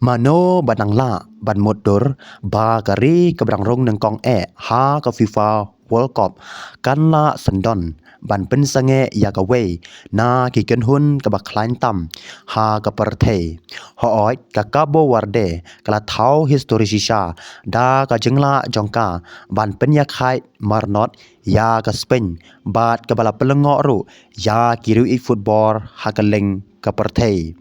Mano banang la ban motor ba kari kebrang rong nang kong ha ka FIFA World Cup kan la sendon ban pen sange ya ka wei na ki ken hun ka ba klain tam ha ka perthe ho oi ka Cabo Verde kala thau history sisa da ka jingla jongka ban pen ya khai marnot ya ka Spain bat ka bala pelengo ru ya kiru i football ha ka leng ka perthe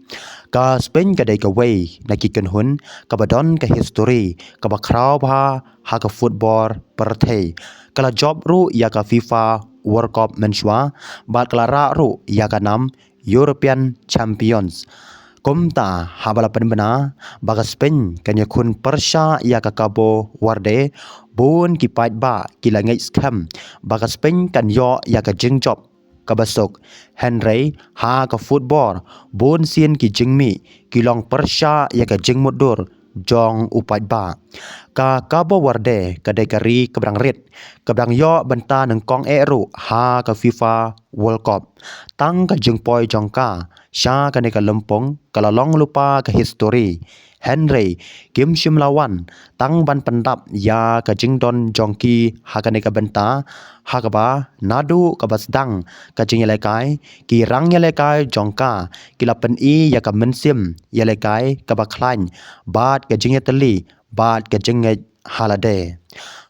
ka Spain ka dai ka wei na ki ken hun ka badon ka history ka ba kraw ba ha ka football perthe kala job ru ya ka FIFA World Cup menshwa bat kala ra ru ya ka nam European Champions Komta habala penbena baga Spain kanya kun persya ya ka Cabo Verde bon ki pait ba ki langai scam baga Spain kan yo ya ka jing job kabasok Henry ha ka football bon sien ki jingmi ki long persya ya ka jing modur jong upat ba ka Cabo Verde ka dekari kebrang rit kebrang yo benta nang kong eru ha ka FIFA World Cup tang ka jing poi jong ka sya ka ne ka lempong kala long lupa ka history Henry Kim Shim Lawan tang ban pendap ya ka jingdon jongki ha ka ne ka benta ha ka ba nadu ka basdang ka jing lekai ki rang lekai jongka ki lapen I ya ka mensim lekai ka ba klan bat ka jing teli bat ka jing halade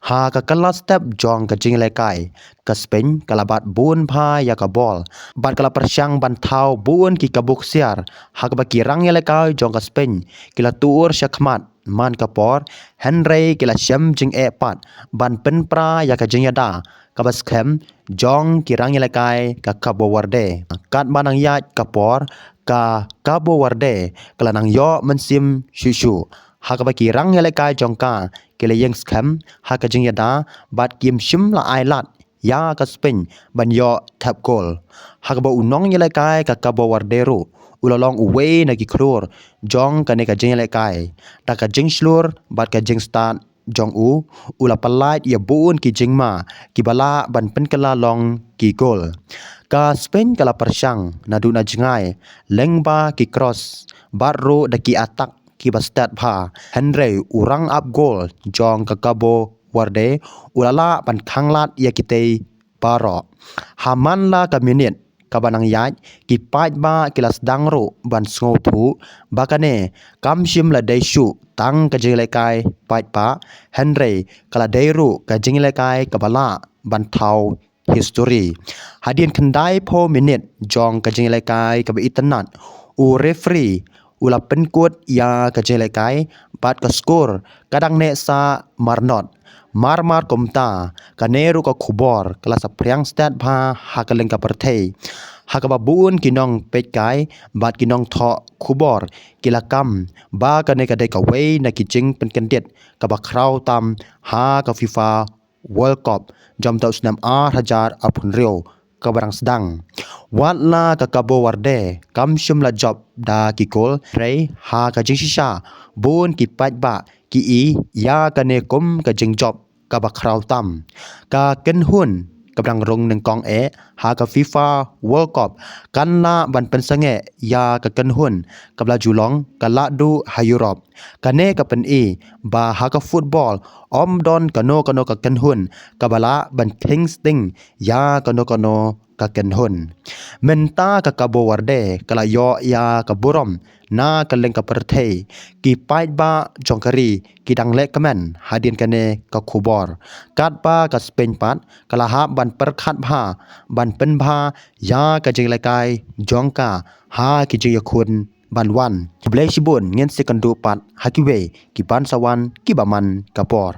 ha ka kala step jong ka jing lekai ka Spain kala bat bun pha ya ka bol bat kala persyang ban thau bun ki ka buk siar ha ka ba ki rang lekai jong ka Spain kila tur syakmat man ka por Henry kila syam jing pat ban pen pra ya ka jing da ka ba scam jong ki rang lekai ka Cabo Verde kat banang ya ka por ka Cabo Verde kala nang yo mensim shushu ha ka ba ki rang lekai jongka kila yang scam ha ka jing da bat kim shim la ai lat ya ka Spain ban yo tap goal ha ka ba unong lekai ka Cabo Verde ru ulalong uwe na ki krur jong ka ne ka jing lekai ta ka jing slur bat ka jing start jong u ula palait ya bun ki jing ma ki bala ban pen kala long ki goal ka Spain kala persyang na du na jingai lengba ki cross barro da ki atak ki bastat pha Henry urang up goal jong ka Cabo Verde ulala ban khanglat ya kitei baro haman la ka minute ka banang yai ki pait ba kilas dangro ban sngo thu bakane kam shim la dai shu tang ka jinglekai pait pa Henry kala dairu ka jinglekai ka bala ban thau history hadien khandai pho minute jong ka jinglekai ka ba itanat u referee ula penkut ya ka jelekai bat ka skor kadang ne sa marnot mar komta kaneru ka khubor kala sa priang stat bha ha ka lengka perthei ha ka babun kinong pekai bat kinong tho khubor kila kam ba ka ne ka dai ka wei na ki jing pen kendet ka ba kraw tam ha ka FIFA World Cup jam tau snam hajar apun rio ka barang sedang watla ka Cabo Verde kam shum la job da ki kol rei ha ka jing shisha bun ki pat ba ki I ya ka ne kum ka jing job ka ba kraw tam ka ken hun ka brang rong nang kong ha ka FIFA World Cup kan la ban pen sange ya ka ken hun ka bla julong ka la du ha Europe ka ne ka pen I ba ha ka football om don ka no ka ken hun ka bala ban things ting ya ka no ka ken hun menta ka Cabo Verde kala yo ya ka burom na ka leng ka perthei ki pait ba jongkari ki dang le kamen hadin kane ka khubor kat pa ka Spain pat kala ha ban perkhat bha ban pen bha ya ka jing lekai jongka ha ki jing yakun ban wan ki blai shibun ngen sekandu pat hakiwe ki ban sawan ki baman kapor